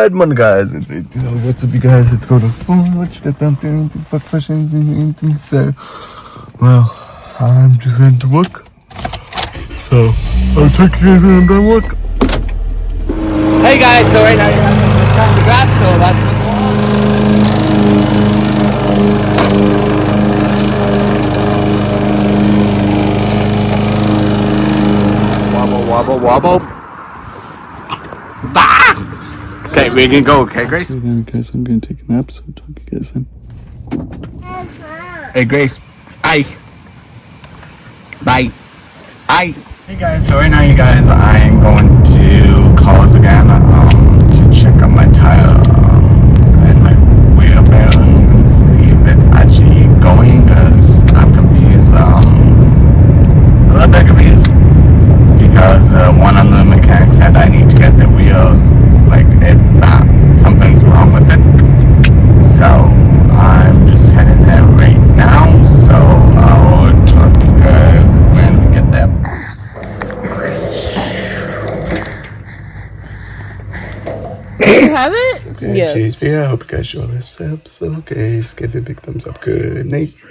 Alright man guys, what's up you guys, it's going to what you got down there, anything fuck fresh, anything so well, I'm just going to work, so I'll take you guys when I'm done work. Hey guys, so right now you're just cutting the grass, so that's what's going on. Wobble, wobble, wobble. Bah! Okay, we can go, okay, Grace? Guys, I'm gonna take a nap, so talk to you guys then. Hey, Grace. Hi. Bye. Hi. Hey guys, so right now you guys, I am going to Cars again to check on my tire and my wheel bearings and see if it's actually going, because I'm confused, a little bit confused, because one of the mechanics said I need to get the wheels, like if something's wrong with it, so I'm just heading there right now, so I'll talk to you guys when we get there. You have it? Okay, Yes. cheers for you. I hope you guys show this up. So, guys, give it a big thumbs up. Good night.